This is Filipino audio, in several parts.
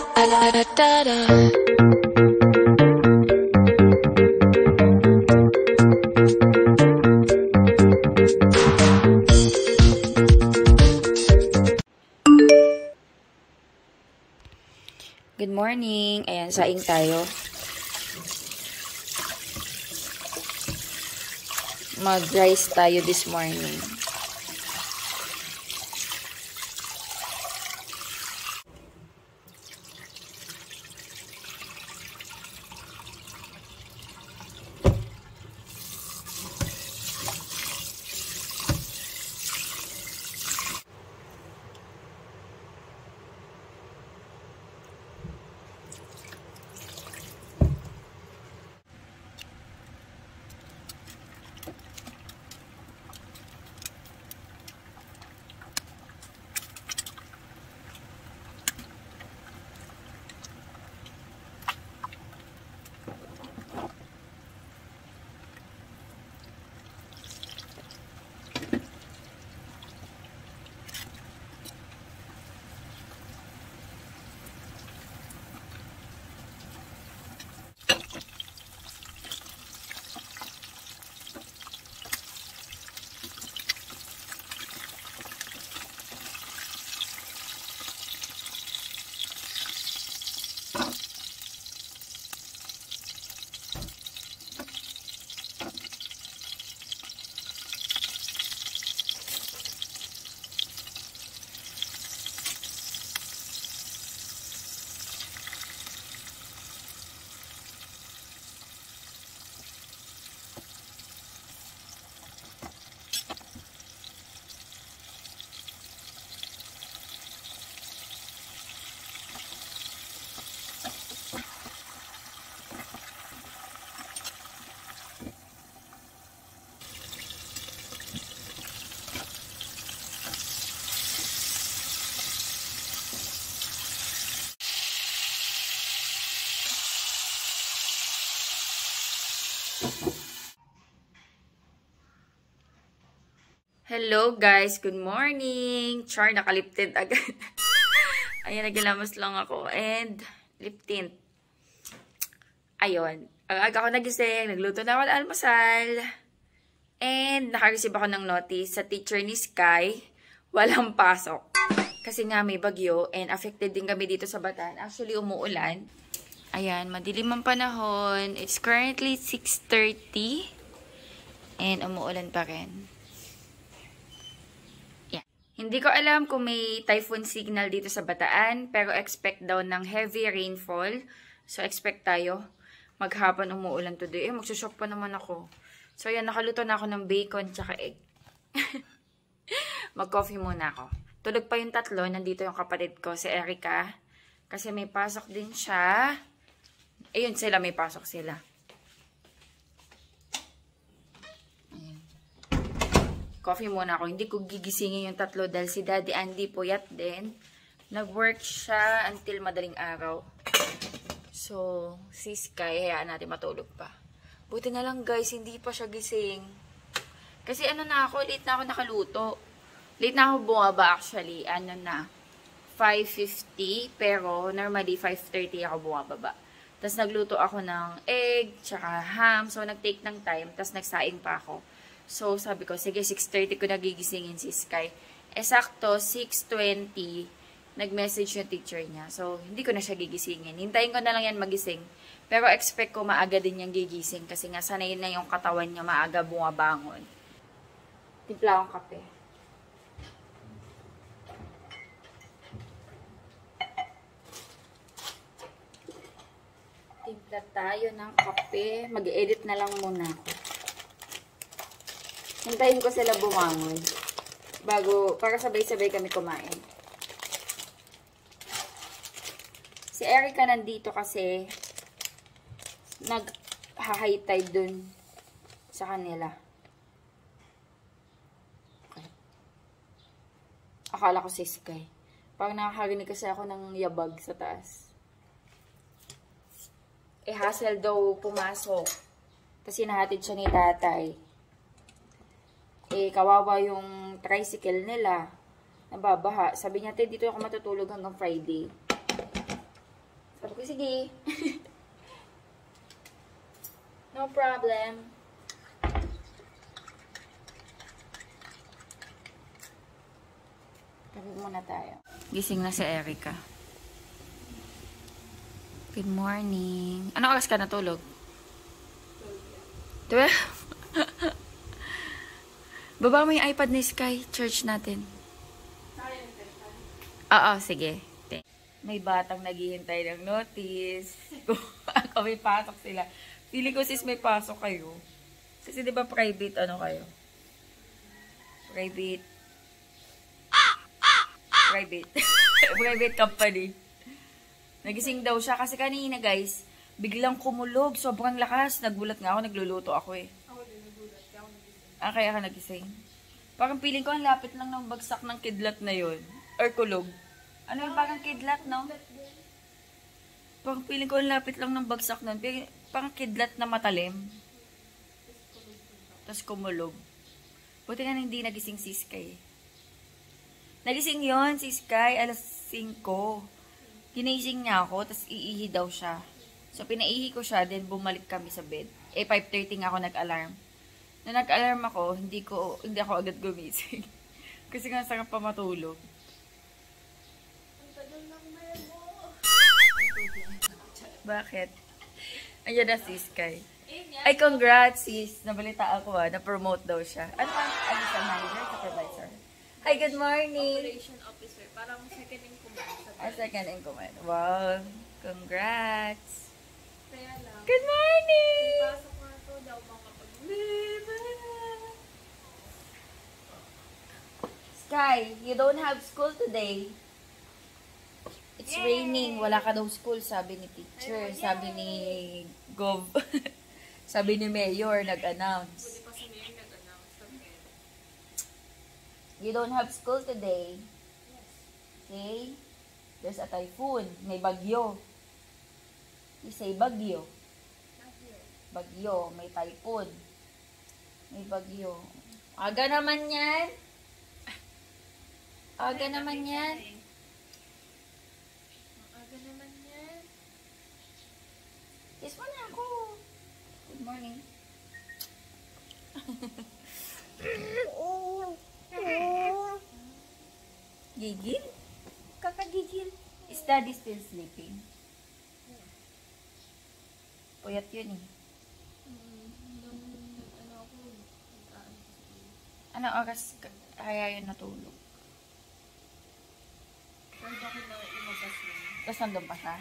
Good morning. Ayan, saing tayo. Mag-rice tayo this morning. Hello guys, good morning. Char, nakalip tint agad. Ayan, naglamos lang ako. And lip tint. Ayun. Aga ako nagising, nagluto na ako ng almusal. And nakareceive ako ng notice sa teacher ni Sky. Walang pasok. Kasi nga may bagyo and affected din kami dito sa Bataan. Actually, umuulan. Ayan, madilim ang panahon. It's currently 6:30. And umuulan pa rin. Hindi ko alam kung may typhoon signal dito sa Bataan, pero expect daw ng heavy rainfall. So, expect tayo. Maghapon umuulan today. Magsushock pa naman ako. So, ayan, nakaluto na ako ng bacon tsaka egg. Mag-coffee muna ako. Tulog pa yung tatlo. Nandito yung kapatid ko, si Erica. Kasi may pasok din siya. Ayun sila, may pasok sila. Coffee muna ako. Hindi ko gigisingin yung tatlo dahil si Daddy Andy puyat din. Nag-work siya until madaling araw. So, si Sky, hayaan natin matulog pa. Buti na lang guys, hindi pa siya gising. Kasi ano na ako, late na ako nakaluto. Late na ako bumaba actually. Ano na, 5:50. Pero normally 5:30 ako bumababa. Tapos nagluto ako ng egg, tsaka ham. So, nag-take ng time. Tapos nagsaing pa ako. So, sabi ko, sige, 6:30 ko nagigisingin si Sky. Sakto, 6:20, nag-message yung teacher niya. So, hindi ko na siya gigisingin. Hintayin ko na lang yan magising. Pero expect ko maaga din yung gigising. Kasi nga, sanay na yung katawan niya maaga bumabangon. Timpla akong kape. Timpla tayo ng kape. Mag-edit na lang muna ako. Hintayin ko sila bumangon bago, para sabay-sabay kami kumain. Si Erica nandito kasi nag-high tide dun sa kanila. Okay. Akala ko si Sky. Parang nakakarinig kasi ako ng yabag sa taas. Hassle daw pumasok. Tapos hinahatid siya ni tatay. Kawawa yung tricycle nila. Nababaha. Sabi niya, dito ako matutulog hanggang Friday. Sabi ko, sige. No problem. Tabi muna tayo. Gising na si Erica. Good morning. Ano oras ka natulog? 12? Baba mo yung iPad ni Sky. Church natin. Oo, sige. May batang naghihintay ng notice. Ako may pasok sila. Feeling ko sis may pasok kayo. Kasi di ba private ano kayo? Private. Private company. Nagising daw siya kasi kanina guys, biglang kumulog. Sobrang lakas. Nagulat nga ako. Nagluluto ako eh. Ako din nagulat. Kaya ako nagising. Kaya ka nagising. Parang feeling ko ang lapit lang ng bagsak ng kidlat na yon or kulog. Ano yung parang kidlat, no? Parang feeling ko ang lapit lang ng bagsak nun. Parang kidlat na matalim. Tapos kumulog. Buti nga hindi nagising si Sky. Nagising yon si Sky, alas 5. Ginising niya ako, tapos iihi daw siya. So, pinaihi ko siya, then bumalik kami sa bed. 5:30 nga ako nag-alarm. Nung nag-alarm ako, hindi ako agad gumising. Kasi nga sarap pa matulog. Bakit? Ayan na si Sky. Ay, congrats sis. Nabalita ako na-promote daw siya. Ano siya, manager, supervisor? Hi, good morning. Operation officer. Parang second in command. Second in command. Wow. Congrats. Kaya lang. Good morning! Pasok na ito daw mga Sky, you don't have school today. It's raining. Wala ka daw school, sabi ni teacher. Sabi ni Gov. Sabi ni Mayor, nag-announce. Pwede pa sa mayor nag-announce. Okay. You don't have school today. Okay? There's a typhoon. May bagyo. You say bagyo. Bagyo. May typhoon. May bagyo. Aga naman yan. Aga naman yan. Aga naman yan. Kiss mo na ako. Good morning. Gigil? Kakagigil. Is daddy still sleeping? Puyat yun eh. Ano oras kaya yun natulog? Pero bakit na lumabas yun? Tapos nandun pa siya?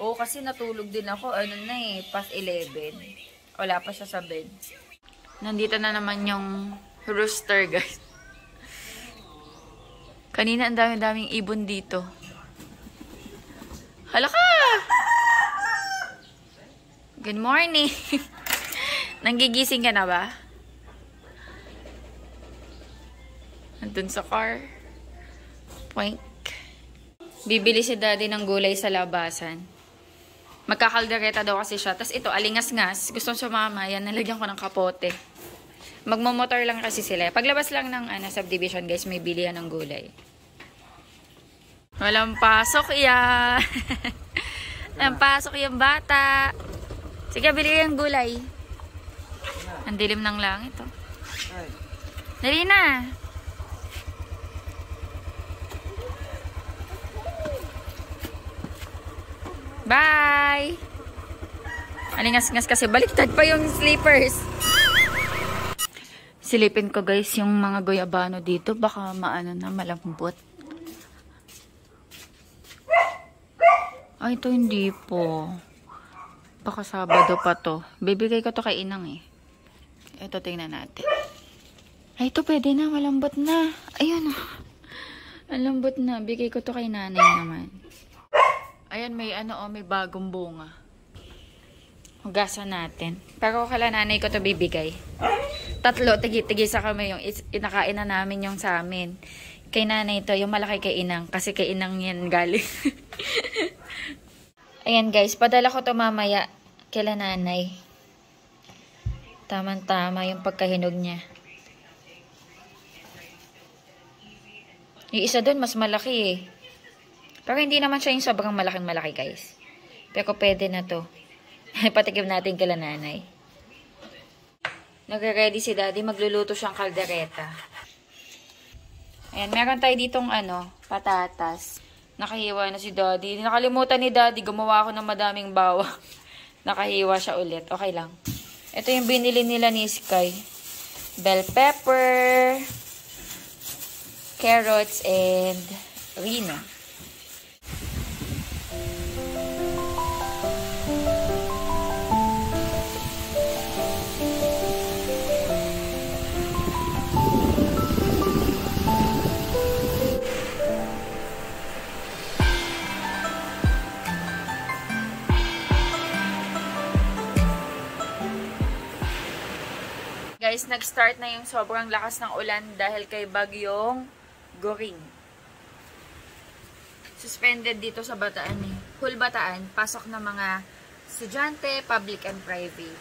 Oo, kasi natulog din ako. Ano na eh, past 11. Wala pa siya sa bed. Nandito na naman yung rooster, guys. Kanina ang dami-daming ibon dito. Hala ka! Good morning! Nanggigising ka na ba? Nandun sa car. Poink. Bibili si daddy ng gulay sa labasan. Magkakaldereta daw kasi siya. Tapos ito, alingas-ngas. Gusto sumama. Yan, nalagyan ko ng kapote. Magmamotor lang kasi sila. Paglabas lang ng subdivision, guys, may bilihan ng gulay. Walang pasok yan. Walang pasok yung bata. Sige, bili yung gulay. Ang dilim ng langit, oh. Dali na. Bye! Alingas-ngas kasi baliktad pa yung sleepers. Silipin ko guys yung mga goyabano dito. Baka maano na, malambot. Ay, ito hindi po. Baka Sabado pa to. Bibigay ko to kay Inang eh. Ito, tingnan natin. Ay, ito pwede na. Malambot na. Ayun oh. Malambot na. Bigay ko to kay nanay naman. Ayan, may may bagong bunga. Hugasan natin. Pero kala nanay ko to bibigay. 3, tigi-tigisa kami yung inakain na namin yung sa amin. Kay nanay to, yung malaki kay Inang. Kasi kay Inang yan galing. Ayan guys, padala ko to mamaya kila nanay. Tamang-tama yung pagkahinog niya. Yung isa doon, mas malaki eh. Pero hindi naman siya yung sobrang malaking malaki, guys. Pero pwede na to. Patikim natin kila nanay. Nagre-ready si daddy. Magluluto siyang kaldereta. Ayan, meron tayo ditong patatas. Nakahiwa na si daddy. Nakalimutan ni daddy. Gumawa ako ng madaming bawang. Nakahiwa siya ulit. Okay lang. Ito yung binili nila ni Sky. Bell pepper, carrots, and rino. Guys, nag-start na yung sobrang lakas ng ulan dahil kay Bagyong Goring. Suspended dito sa Bataan eh. Whole Bataan, pasok na mga estudyante, public and private.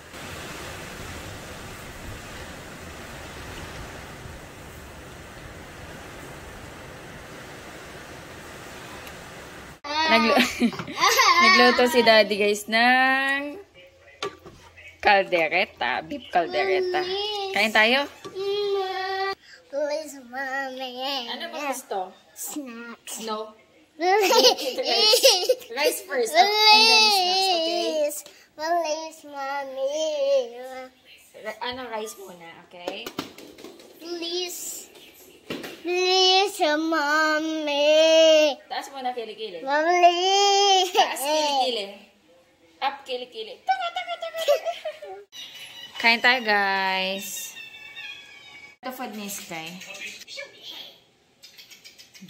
Nagluto si daddy guys ng kaldereta, beef kaldereta. Kain tayo? Please, mommy. Ano ba gusto? Snacks. No. Please. Rice first, and then snacks, okay? Please, mommy. Rice muna, okay? Please. Please, mommy. Taas muna kilikili. Please. Taas kilikili. Up kilikili. Taka. Kain tayo, guys. Ito food ni Sky.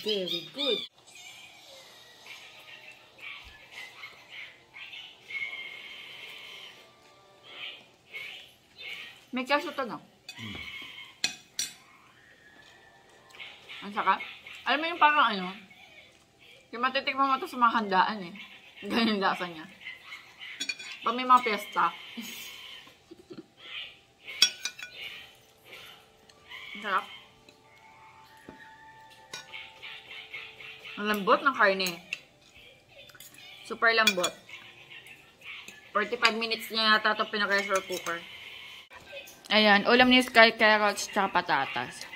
Very good. May kaso to, no? Ang saka, alam mo yung parang yung matitikman mo ito sa mga handaan eh. Ganyan yung lasa niya. Pag may mga piyesta. Ang sarap. Ang lambot ng karne. Super lambot. 45 minutes niya yata ito pinaka-pressure cooker. Ayan, ulam ni Sky, carrots, tsaka patatas.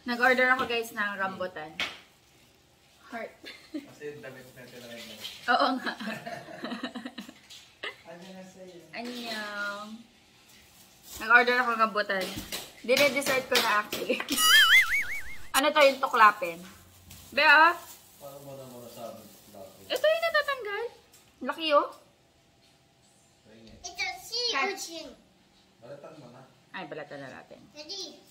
Nag-order ako guys ng rambutan. Heart. Oo nga. Anyong. Nag-order ako ng rambutan. Dine-dessert ko na actually. Ano to yung tuklapin? Bea? Ito yung natatanggal. Laki oh. It's a sea urchin. Ay, balatan na natin. Daddy.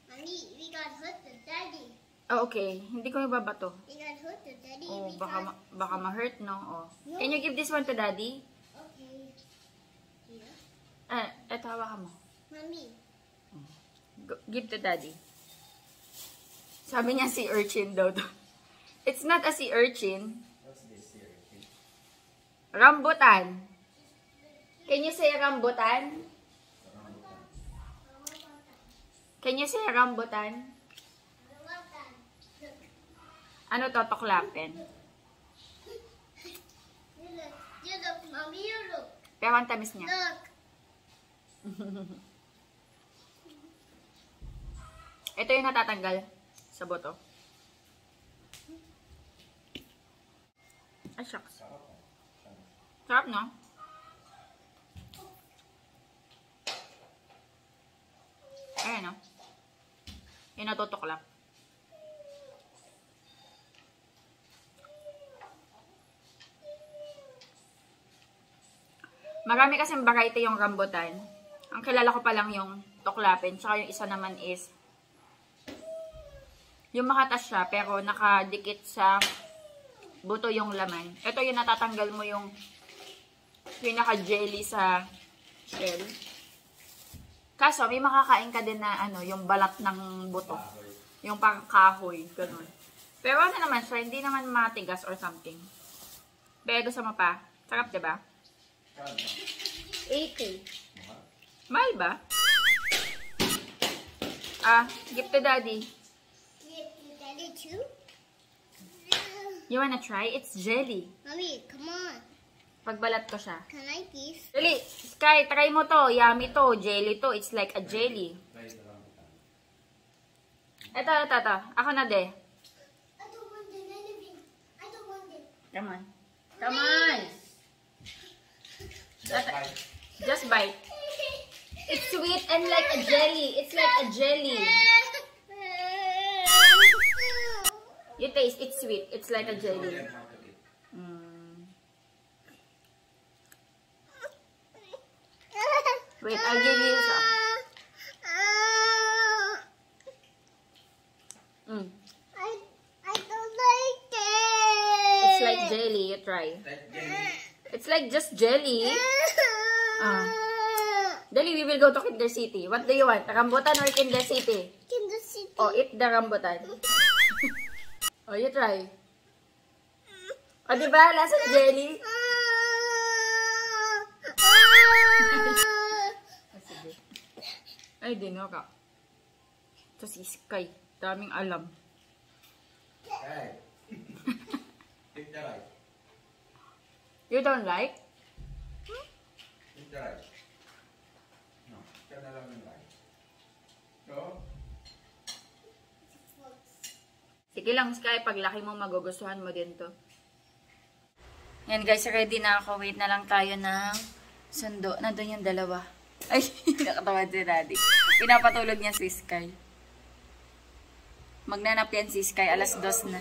Mommy, we got hurt to daddy. Oh, okay. Hindi ko ibabato. We got hurt to daddy. Oh, We baka got... baka ma-hurt, no? Oh. No. Can you give this one to daddy? Okay. Yeah. Eto, hawakan mo. Mommy. Give to daddy. Sabi niya sea urchin daw to. It's not a sea urchin. What's this sea urchin? Rambutan. Can you say rambutan? Can you say rambutan? Ano to, tuklapin? You look, mommy, you look. Pero ang tamis niya. Look. Ito yung natatanggal sa boto. Ay, shucks. Sarap, no? Ayan, no? Yung natutuklap. Marami kasing variety yung rambutan. Ang kilala ko pa lang yung tuklapin. Tsaka yung isa naman is yung makatas siya pero nakadikit sa buto yung laman. Ito yung natatanggal mo yung pinaka-jelly sa shell. Kaso may makakain ka din na yung balat ng buto. Yung pang kahoy. Ganun. Pero ano naman siya, hindi naman matigas or something. Pero gusto mo pa? Sarap, diba? 80. Mahal ba? Give to daddy. Give to daddy too? You wanna try? It's jelly. Mommy, come on. Pagbalat ko siya. Can I please? Dali, Sky, try mo to. Yummy to. Jelly to. It's like a jelly. Ito. Ako na, de. I don't want it anything. I don't want it. Come on. Come on. Just bite. It's sweet and like a jelly. It's like a jelly. You taste. It's sweet. It's like a jelly. Wait, I'll give you some. I don't like it. It's like jelly. You try. It's like just jelly. Dali, we will go to Kinder City. What do you want? Rambutan or Kinder City? Kinder City. Oh, eat the rambutan. Oh, you try. Oh, diba? Lasang jelly. Sige. Ay, di nga ka. Ito si Sky. Daming alam. Hey. Take the right. You don't like? Take the right. No, ka na lang yung right. So, Sige lang, Sky. Paglaki mo, magugustuhan mo din to. Yan guys, ready na ako. Wait na lang tayo ng sundo. Nandun yung dalawa. Ay, nakatawad si Daddy. Pinapatulog niya si Sky. Magnanap yan si Sky. Alas 2 na.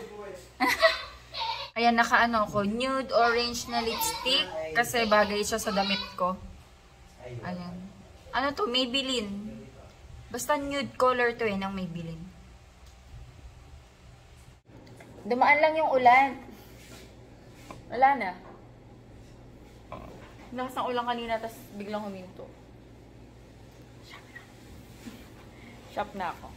Ayan, nakaano ko. Nude orange na lipstick. Kasi bagay siya sa damit ko. Ayan. Ano to? Maybelline. Basta nude color to ng Maybelline. Dumaan lang yung ulan. Wala na. Lakas ng ulan kanina, tapos biglang huminto. Shop na ako.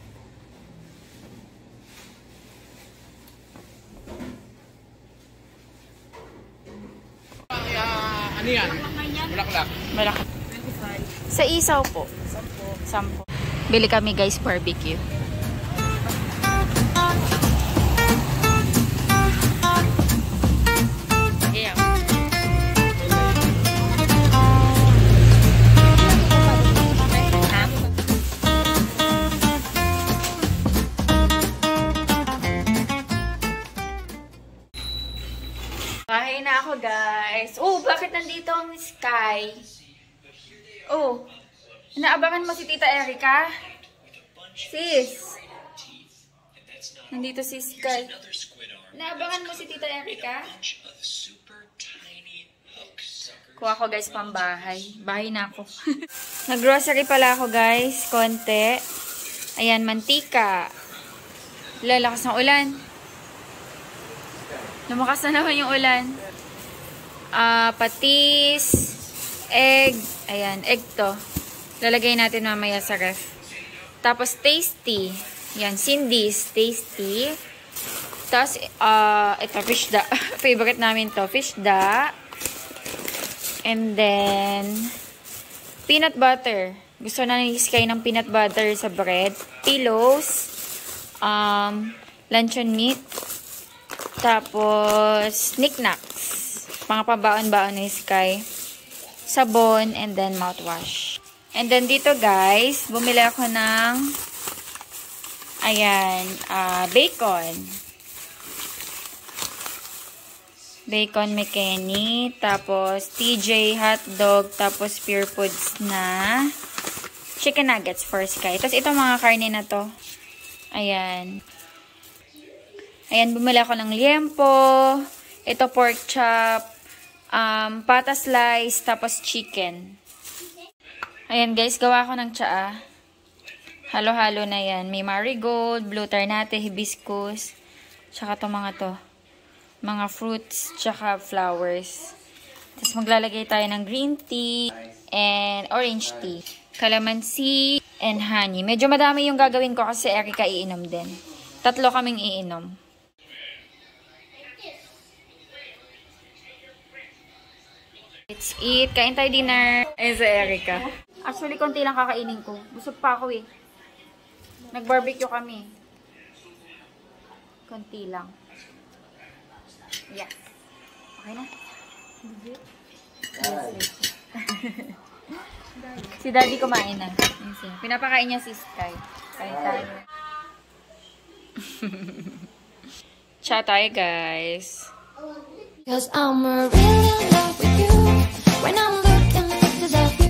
ano yan? Bulaklak. Malaki. Sa isaw po. 10. Bili kami guys, barbecue. Yeah. Kain na ako, guys. Oh, bakit nandito ang Sky? Oh, inaabangan mo si Tita Erica? Sis. Nandito si Sky. Inaabangan mo si Tita Erica? Kuha ko, guys, pambahay. Bahay na ako. Nag-grocery pala ako, guys. Konti. Ayan, mantika. Lalakas ng ulan. Lumakas na naman yung ulan. Patis, egg. Ayan, egg to. Lalagay natin mamaya sa ref. Tapos, tasty. Yan, Cindy's tasty. Tapos, ito, fish da. Favorite namin to, fish da. And then, peanut butter. Gusto na ni Sky ng peanut butter sa bread. Pillows. Luncheon meat. Tapos, knickknacks. Mga pabaon-baon ni Sky. Sabon, and then mouthwash. And then dito guys, bumili ako ng ayan, bacon. Bacon McKinney. Tapos, TJ hotdog. Tapos, Pure Foods na chicken nuggets for Sky. Tapos, ito mga karne na to. Ayan. Ayan, bumili ako ng liempo. Ito pork chop. Pata slice. Tapos chicken. Ayan guys, gawa ko ng tsaa. Halo-halo na yan. May marigold, blue ternate, hibiscus. Tsaka to mga to. Mga fruits, tsaka flowers. Tapos maglalagay tayo ng green tea and orange tea. Calamansi and honey. Medyo madami yung gagawin ko kasi Erica iinom din. 3 kaming iinom. Let's eat. Kain tayo dinner. Ayun sa Erica. Actually, konti lang kakainin ko. Busog pa ako eh. Nag-barbecue kami. Konti lang. Yes. Okay na? Guys. Si Daddy kumain na. Pinapakain niya si Sky. Kain tayo. Chat tayo, guys. Cause I'm really in love with you. When I'm looking at pictures of you.